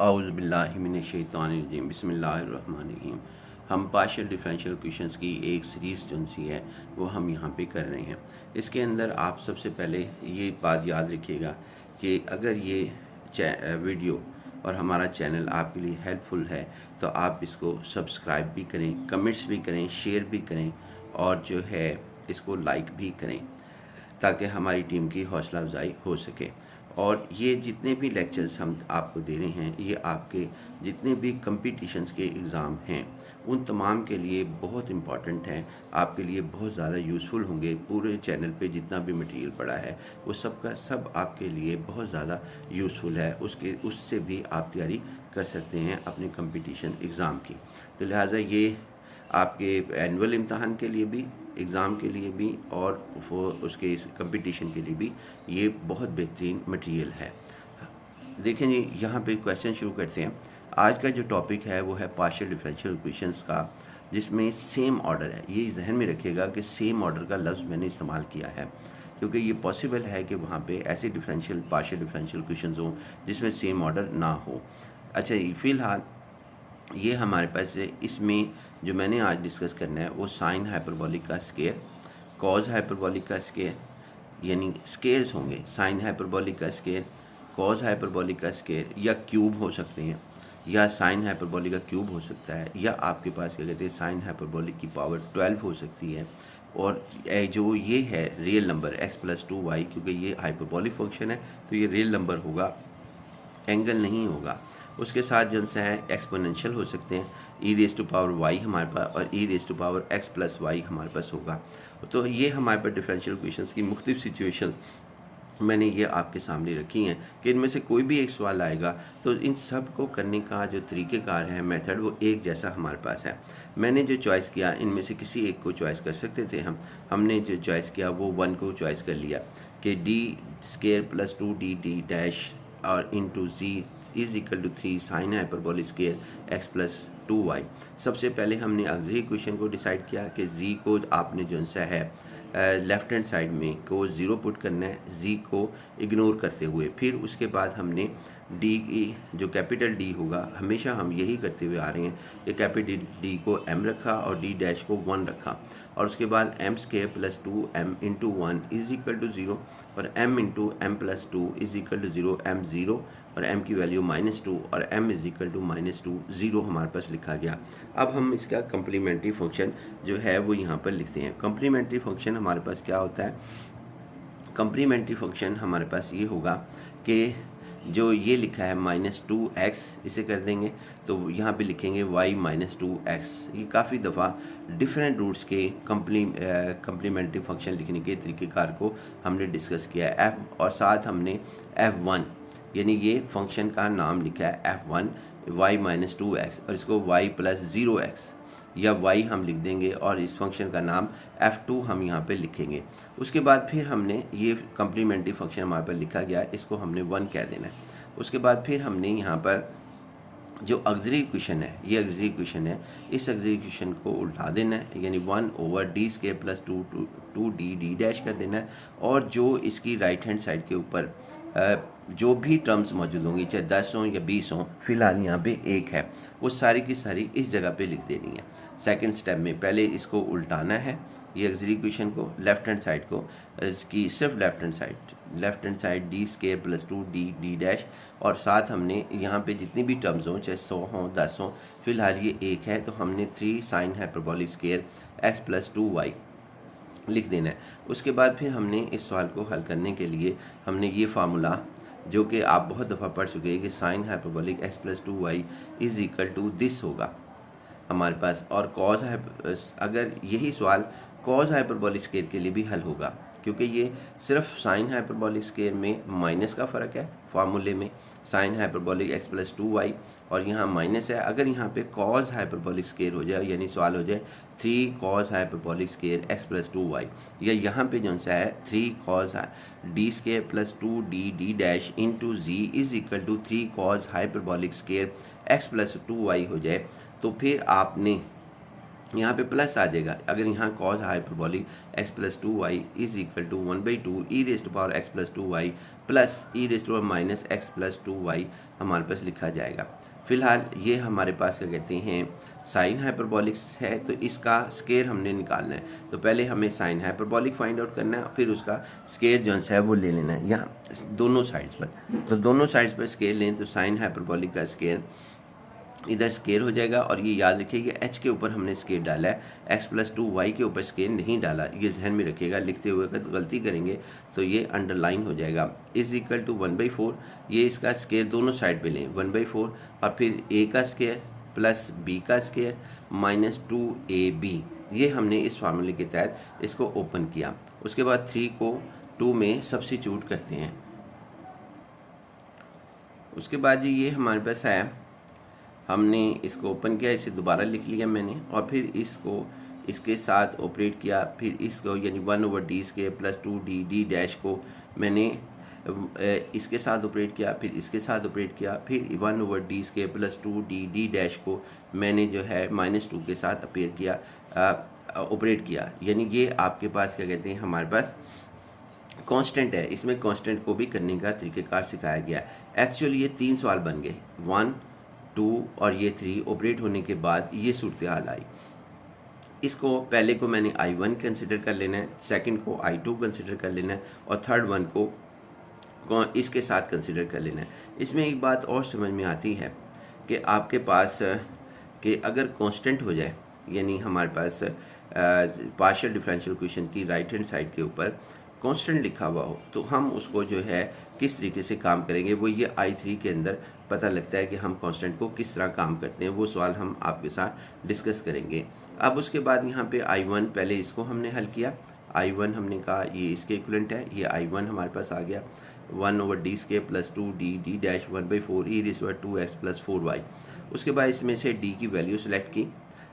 औज़ुबिल्लाहिमिनश्शैतानिर्रजीम बिस्मिल्लाहिर्रहमानिर्रहीम। हम partial differential equations की एक सीरीज़ जो सी है वो हम यहाँ पे कर रहे हैं। इसके अंदर आप सबसे पहले ये बात याद रखिएगा कि अगर ये वीडियो और हमारा चैनल आपके लिए हेल्पफुल है तो आप इसको सब्सक्राइब भी करें, कमेंट्स भी करें, शेयर भी करें और जो है इसको लाइक भी करें ताकि हमारी टीम की हौसला अफजाई हो सके। और ये जितने भी लेक्चर्स हम आपको दे रहे हैं ये आपके जितने भी कंपटीशंस के एग्ज़ाम हैं उन तमाम के लिए बहुत इम्पॉर्टेंट हैं, आपके लिए बहुत ज़्यादा यूज़फुल होंगे। पूरे चैनल पे जितना भी मटेरियल पड़ा है वो सब का सब आपके लिए बहुत ज़्यादा यूज़फुल है, उससे भी आप तैयारी कर सकते हैं अपने कंपटीशन एग्ज़ाम की। तो लिहाजा ये आपके एनुअल इम्तहान के लिए भी, एग्ज़ाम के लिए भी और उसके कंपटीशन के लिए भी ये बहुत बेहतरीन मटेरियल है। देखें जी, यहाँ पे क्वेश्चन शुरू करते हैं। आज का जो टॉपिक है वो है पार्शियल डिफरेंशियल इक्वेशंस का, जिसमें सेम ऑर्डर है। ये जहन में रखिएगा कि सेम ऑर्डर का लफ्ज़ मैंने इस्तेमाल किया है क्योंकि ये पॉसिबल है कि वहाँ पे ऐसे पार्शियल डिफरेंशियल इक्वेशंस हों जिसमें सेम ऑर्डर ना हो। अच्छा, फ़िलहाल ये हमारे पास है। इसमें जो मैंने आज डिस्कस करना है वो साइन हाइपरबोलिक का स्केयर, कॉज हाइपरबोलिक का स्केयर, यानी स्केयर्स होंगे। साइन हाइपरबोलिक का स्केयर, कॉज हाइपरबोलिक का स्केयर या क्यूब हो सकते हैं, या साइन हाइपरबोलिक का क्यूब हो सकता है, या आपके पास क्या कहते हैं साइन हाइपरबोलिक की पावर 12 हो सकती है। और जो ये है रियल नंबर x+2y, क्योंकि ये हाइपरबोलिक फंक्शन है तो ये रियल नंबर होगा, एंगल नहीं होगा। उसके साथ जो है एक्सपोनेंशियल हो सकते हैं, e⁻y हमारे पास और e⁻x+y हमारे पास होगा। तो ये हमारे पास डिफरेंशियल इक्वेशंस की मुख्तलिफ सिचुएशंस मैंने ये आपके सामने रखी हैं कि इनमें से कोई भी एक सवाल आएगा तो इन सब को करने का जो तरीक़ेकार है, मेथड, वो एक जैसा हमारे पास है। मैंने जो चॉइस किया इनमें से किसी एक को चॉइस कर सकते थे हमने जो चॉइस किया वो 1 को चॉइस कर लिया कि d²+2d और into z = 3 sine hyperbolic square x+2y। सबसे पहले हमने ऑक्सिलरी इक्वेशन को डिसाइड किया कि z को आपने जो सा है लेफ़्ट हैंड साइड में को 0 पुट करना है, z को इग्नोर करते हुए। फिर उसके बाद हमने d की जो कैपिटल D होगा, हमेशा हम यही करते हुए आ रहे हैं कि कैपिटल D को m रखा और d' को 1 रखा। और उसके बाद m²+2m × 1 = 0 और m × m+2 = 0, m 0 और m की वैल्यू -2 और m = -2, 0 हमारे पास लिखा गया। अब हम इसका कम्प्लीमेंट्री फंक्शन जो है वो यहाँ पर लिखते हैं। कम्प्लीमेंट्री फंक्शन हमारे पास क्या होता है? कम्प्लीमेंट्री फंक्शन हमारे पास ये होगा कि जो ये लिखा है -2x, इसे कर देंगे तो यहाँ पे लिखेंगे y -2x। ये काफ़ी दफ़ा डिफरेंट रूट्स के कम्प्लीमेंट्री फंक्शन लिखने के तरीक़ेकार को हमने डिस्कस किया है। f और साथ हमने f1, यानी ये फंक्शन का नाम लिखा है f1 y -2x और इसको y+0x या y हम लिख देंगे और इस फंक्शन का नाम f2 हम यहाँ पे लिखेंगे। उसके बाद फिर हमने ये कम्प्लीमेंट्री फंक्शन हमारे पर लिखा गया, इसको हमने 1 कह देना है। उसके बाद फिर हमने यहाँ पर जो ऑक्सिलरी इक्वेशन है, ये ऑक्सिलरी इक्वेशन है, इस ऑक्सिलरी इक्वेशन को उल्टा देना है, यानी 1/d² + 2d कर देना है। और जो इसकी राइट हैंड साइड के ऊपर जो भी टर्म्स मौजूद होंगी, चाहे 10 हों या 20 हों, फिलहाल यहाँ पे 1 है, वो सारी की सारी इस जगह पे लिख देनी है। सेकंड स्टेप में पहले इसको उल्टाना है, ये ऑक्सिलरी इक्वेशन को, लेफ्ट हैंड साइड को, इसकी सिर्फ left hand side d² + 2d और साथ हमने यहाँ पे जितनी भी टर्म्स हों, चाहे 100 हों 10 हों, फिलहाल ये 1 है तो हमने 3 साइन हाइपरबोलिक स्केयर x+2y लिख देना है। उसके बाद फिर हमने इस सवाल को हल करने के लिए हमने ये फार्मूला जो कि आप बहुत दफ़ा पढ़ चुके हैं कि साइन हाइपरबोलिक x+2y = दिस होगा हमारे पास। और कॉज अगर यही सवाल कॉज हाइपरबोलिक स्केयर के लिए भी हल होगा, क्योंकि ये सिर्फ साइन हाइपरबोलिक स्केयर में माइनस का फ़र्क है फार्मूले में, साइन हाइपरबोलिक x+2y और यहाँ माइनस है। अगर यहाँ पे कॉज हाइपरबोलिक स्केयर हो जाए, यानी सवाल हो जाए 3 cos हाइपरबोलिक स्केयर x+2y, या यहाँ पे जो सा है 3 cos d² + 2d into z = 3 cos hyperbolic square x+2y हो जाए, तो फिर आपने यहाँ पे प्लस आ जाएगा। अगर यहाँ cos hyperbolic x plus 2y is equal to 1/2 e raise to power x plus 2y plus e raise to power minus x plus 2y हमारे पास लिखा जाएगा। फिलहाल ये हमारे पास क्या कहते हैं साइन हाइपरबोलिक है, तो इसका स्केयर हमने निकालना है। तो पहले हमें साइन हाइपरबोलिक फाइंड आउट करना है, फिर उसका स्केयर जो है वो ले लेना है यहाँ दोनों साइड्स पर। तो दोनों साइड्स पर स्केयर लें तो साइन हाइपरबोलिक का स्केयर इधर स्केयर हो जाएगा। और ये याद रखिए h के ऊपर हमने स्केयर डाला है, x प्लस 2y के ऊपर स्केयर नहीं डाला, ये जहन में रखिएगा। लिखते हुए अगर गलती करेंगे तो ये अंडरलाइन हो जाएगा। इज इक्वल टू 1/4, ये इसका स्केयर दोनों साइड पे लें 1/4 और फिर a का स्केयर प्लस b का स्केयर माइनस 2ab। ये हमने इस फार्मूले के तहत इसको ओपन किया। उसके बाद 3 को 2 में सब्स्टिट्यूट करते हैं। उसके बाद जी ये हमारे पास आया, हमने इसको ओपन किया, इसे दोबारा लिख लिया मैंने और फिर इसको इसके साथ ऑपरेट किया। फिर इसको यानी 1/d square plus 2d d dash को मैंने इसके साथ ऑपरेट किया, फिर इसके साथ ऑपरेट किया, फिर 1/d square plus 2d d dash को मैंने जो है -2 के साथ अपेयर किया, ऑपरेट किया। यानी ये आपके पास क्या कहते हैं हमारे पास कांस्टेंट है। इसमें कांस्टेंट को भी करने का तरीक़ेकार सिखाया गया। एक्चुअली ये 3 सवाल बन गए, 1, 2 और ये 3 ऑपरेट होने के बाद ये सूरत हाल आई। इसको पहले को मैंने I1 कंसिडर कर लेना है, सेकंड को I2 कंसिडर कर लेना है और थर्ड वन को इसके साथ कंसिडर कर लेना है। इसमें एक बात और समझ में आती है कि आपके पास कि अगर कांस्टेंट हो जाए, यानी हमारे पास पार्शियल डिफरेंशियल इक्वेशन की राइट हैंड साइड के ऊपर कांस्टेंट लिखा हुआ हो, तो हम उसको जो है किस तरीके से काम करेंगे वो ये I3 के अंदर पता लगता है कि हम कांस्टेंट को किस तरह काम करते हैं। वो सवाल हम आपके साथ डिस्कस करेंगे। अब उसके बाद यहाँ पे I1 पहले इसको हमने हल किया। I1 हमने कहा ये इसके इक्विवेलेंट है, ये I1 हमारे पास आ गया 1/d square plus 2d d dash 1/4 e raise to 2x plus 4y। उसके बाद इसमें से d की वैल्यू सेलेक्ट की।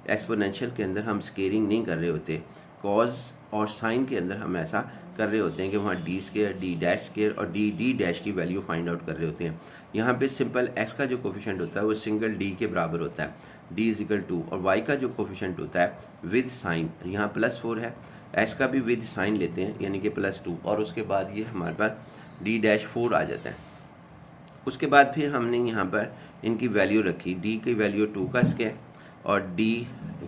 एक्सपोनेंशियल के अंदर हम स्केयरिंग नहीं कर रहे होते, कॉज और साइन के अंदर हम ऐसा कर रहे होते हैं कि वहाँ d square d dash square और d d डैश की वैल्यू फाइंड आउट कर रहे होते हैं। यहाँ पे सिंपल x का जो कोफिशिएंट होता है वो सिंगल d के बराबर होता है, d इज इक्वल टू, और y का जो कोफिशिएंट होता है विद साइन, यहाँ +4 है, x का भी विद साइन लेते हैं यानी कि +2, और उसके बाद ये हमारे पास d डैश 4 आ जाता है। उसके बाद फिर हमने यहाँ पर इनकी वैल्यू रखी, d की वैल्यू 2 का स्क्वायर और d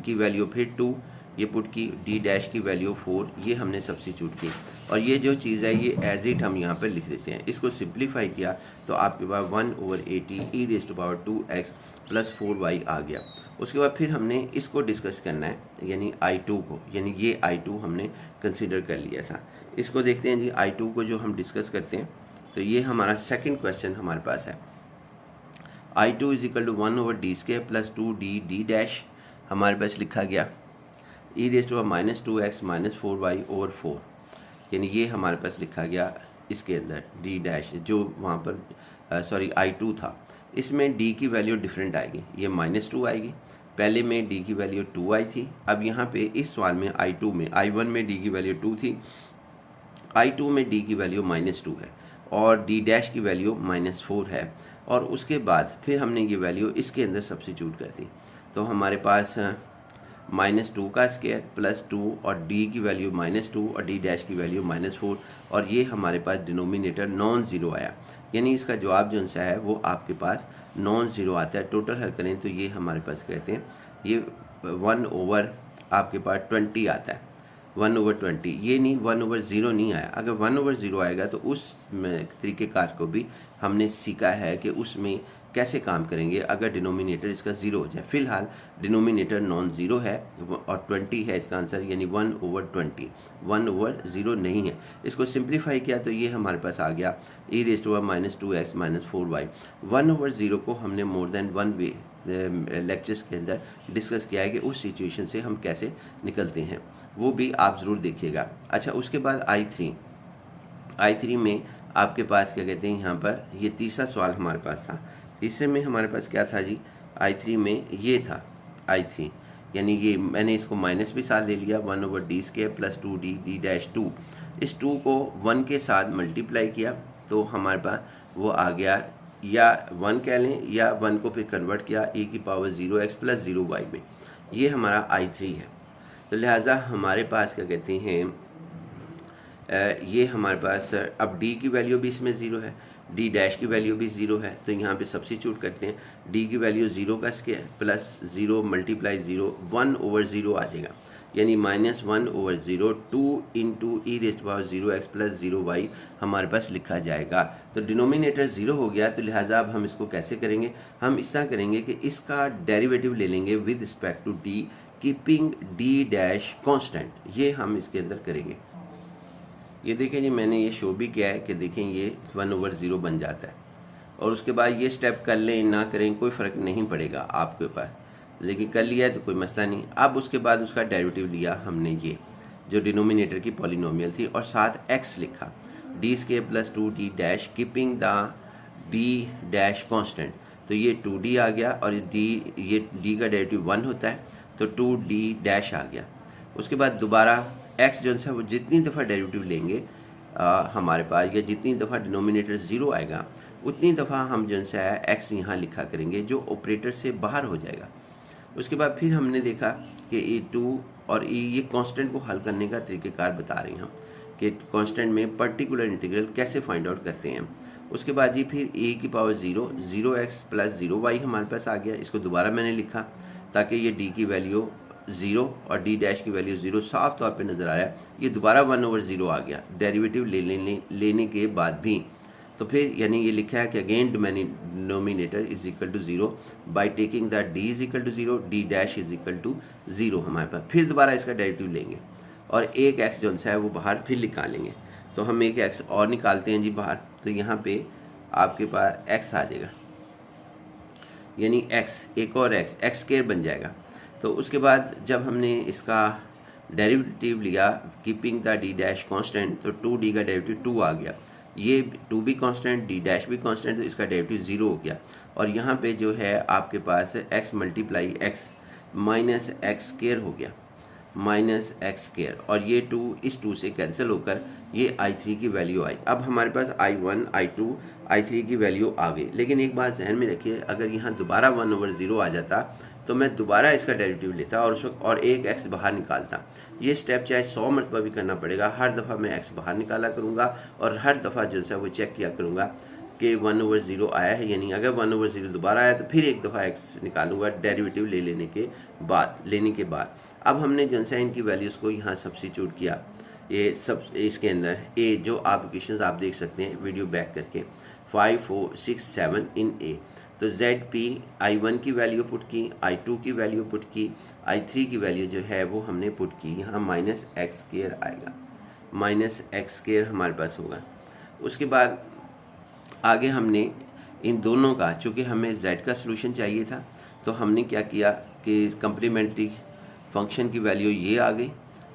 की वैल्यू फिर 2, ये पुट की, d डैश की वैल्यू 4, ये हमने सब्स्टिट्यूट की और ये जो चीज़ है ये एज इट हम यहाँ पर लिख देते हैं। इसको सिंप्लीफाई किया तो आपके पास 1/80 e raise to power 2x plus 4y आ गया। उसके बाद फिर हमने इसको डिस्कस करना है, यानी I2 को, यानी ये I2 हमने कंसिडर कर लिया था। इसको देखते हैं जी, I2 को जो हम डिस्कस करते हैं तो ये हमारा सेकेंड क्वेश्चन हमारे पास है। I2 is equal to 1/d square plus 2d d dash हमारे पास लिखा गया e raise to -2x minus 4y over 4, यानी ये हमारे पास लिखा गया इसके अंदर d डैश जो वहाँ पर I2 था। इसमें d की वैल्यू डिफरेंट आएगी, ये -2 आएगी, पहले में d की वैल्यू 2 आई थी। अब यहाँ पे इस सवाल में I2 में I1 में d की वैल्यू 2 थी, I2 में d की वैल्यू -2 है और d डैश की वैल्यू -4 है। और उसके बाद फिर हमने ये वैल्यू इसके अंदर सब्स्टिट्यूट कर दी, तो हमारे पास -2 का स्क्वायर प्लस 2 और d की वैल्यू -2 और d डैश की वैल्यू -4, और ये हमारे पास डिनोमिनेटर नॉन ज़ीरो आया, यानी इसका जवाब जो सा है वो आपके पास नॉन ज़ीरो आता है। टोटल हल करें तो ये हमारे पास कहते हैं ये 1/, आपके पास 20 आता है, 1/20, ये नहीं 1/0 नहीं आया। अगर 1/0 आएगा तो उस तरीक़ेकार को भी हमने सीखा है कि उसमें कैसे काम करेंगे अगर डिनोमिनेटर इसका 0 हो जाए। फिलहाल डिनोमिनेटर नॉन ज़ीरो है और 20 है इसका आंसर, यानी 1/20, 1/0 नहीं है। इसको सिंप्लीफाई किया तो ये हमारे पास आ गया e raise to -2x minus 4y। 1/0 को हमने मोर देन 1 वे लेक्चर्स के अंदर डिस्कस किया है कि उस सिचुएशन से हम कैसे निकलते हैं, वो भी आप ज़रूर देखिएगा। अच्छा, उसके बाद I3 में आपके पास क्या कहते हैं, यहाँ पर ये तीसरा सवाल हमारे पास था। तीसरे में हमारे पास क्या था जी, I3 में ये था I3, यानी ये मैंने इसको माइनस भी साथ ले लिया, 1/d square plus 2d d dash 2, इस 2 को 1 के साथ मल्टीप्लाई किया तो हमारे पास वो आ गया, या 1 कह लें या 1 को फिर कन्वर्ट किया e की पावर 0x प्लस 0y में। ये हमारा I3 है। तो लिहाजा हमारे पास क्या कहते हैं, ये हमारे पास अब d की वैल्यू भी इसमें ज़ीरो है, d डैश की वैल्यू भी ज़ीरो है, तो यहाँ पे सब्स्टिट्यूट करते हैं। d की वैल्यू ज़ीरो का square plus zero multiply zero 1/0 आ जाएगा, यानी -1/0 2 इंटू e⁻0x + 0y हमारे पास लिखा जाएगा। तो डिनोमिनेटर ज़ीरो हो गया, तो लिहाजा अब हम इसको कैसे करेंगे, हम इस तरह करेंगे कि इसका डेरिवेटिव ले लेंगे with respect to d, keeping d dash constant. ये हम इसके अंदर करेंगे। ये देखें जी, मैंने ये शो भी किया है कि देखें ये 1/0 बन जाता है। और उसके बाद ये स्टेप कर लें ना करें कोई फ़र्क नहीं पड़ेगा आपके ऊपर, लेकिन कर लिया है तो कोई मसला नहीं। अब उसके बाद उसका डेरिवेटिव लिया हमने, ये जो डिनोमिनेटर की पॉलिनोमियल थी, और साथ x लिखा d² + 2d dash keeping the d dash constant. तो ये 2d आ गया, और ये d का डेरिवेटिव 1 होता है, तो 2d डैश आ गया। उसके बाद दोबारा x जो है वो जितनी दफ़ा डेरिवेटिव लेंगे हमारे पास, या जितनी दफ़ा डिनोमिनेटर ज़ीरो आएगा उतनी दफ़ा हम जो है x यहाँ लिखा करेंगे, जो ऑपरेटर से बाहर हो जाएगा। उसके बाद फिर हमने देखा कि e2 और e ये कांस्टेंट को हल करने का तरीक़ेकार बता रहे हैं हम, कि कांस्टेंट में पर्टिकुलर इंटीग्रल कैसे फाइंड आउट करते हैं। उसके बाद जी फिर e⁻0 0x + 0y हमारे पास आ गया। इसको दोबारा मैंने लिखा ताकि ये d की वैल्यू 0 और d डैश की वैल्यू 0 साफ तौर पे नज़र आया। ये दोबारा 1/0 आ गया डेरिवेटिव लेने के बाद भी। तो फिर यानी ये लिखा है कि again denominator is equal to 0 by taking the d is equal to 0, d dash is equal to 0 हमारे पास। फिर दोबारा इसका डेरिवेटिव लेंगे और एक x जो है वो बाहर फिर निकालेंगे। तो हम एक x और निकालते हैं जी बाहर, तो यहाँ पे आपके पास x आ जाएगा, यानी x एक और x² बन जाएगा। तो उसके बाद जब हमने इसका डेरिवेटिव लिया keeping the d dash constant, तो 2d का डेरिवेटिव 2 आ गया, ये 2 भी कांस्टेंट d डैश भी कांस्टेंट, तो इसका डेरिवेटिव 0 हो गया। और यहाँ पे जो है आपके पास x multiply x minus x² हो गया, -x², और ये 2 इस 2 से कैंसिल होकर ये I3 की वैल्यू आई। अब हमारे पास I1 I2 I3 की वैल्यू आ गई। लेकिन एक बात जहन में रखिए, अगर यहाँ दोबारा 1/0 आ जाता तो मैं दोबारा इसका डेरिवेटिव लेता और उस वक्त और एक x बाहर निकालता। ये स्टेप चाहे 100 मरतबा भी करना पड़ेगा, हर दफ़ा मैं x बाहर निकाला करूँगा और हर दफ़ा जो है वो चेक किया करूँगा कि 1/0 आया है, यानी अगर 1/0 दोबारा आया तो फिर एक दफ़ा x निकालूंगा डेरिवेटिव लेने के बाद। अब हमने जो है इनकी वैल्यूज़ को यहाँ सब्स्टिट्यूट किया, ये सब इसके अंदर ए जो आप इक्वेशंस आप देख सकते हैं वीडियो बैक करके 5 4 6 7 इन ए। तो ZP I1 की वैल्यू पुट की, I2 की वैल्यू पुट की, I3 की वैल्यू जो है वो हमने पुट की। यहाँ -x² आएगा, -x² हमारे पास होगा। उसके बाद आगे हमने इन दोनों का, चूँकि हमें z का सलूशन चाहिए था, तो हमने क्या किया कि कम्प्लीमेंट्री फंक्शन की वैल्यू ये आ गई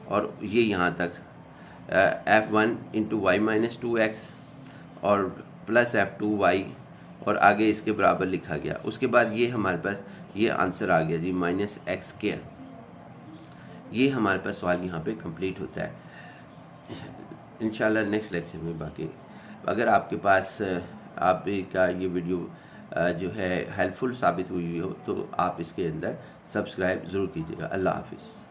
और ये यहाँ तक f1 × y - 2x और प्लस f2y और आगे इसके बराबर लिखा गया। उसके बाद ये हमारे पास ये आंसर आ गया जी -x²। ये हमारे पास सवाल यहाँ पे कंप्लीट होता है। इंशाल्लाह नेक्स्ट लेक्चर में बाकी, अगर आपके पास आपका ये वीडियो जो है हेल्पफुल साबित हुई हो तो आप इसके अंदर सब्सक्राइब ज़रूर कीजिएगा। अल्लाह हाफिज़।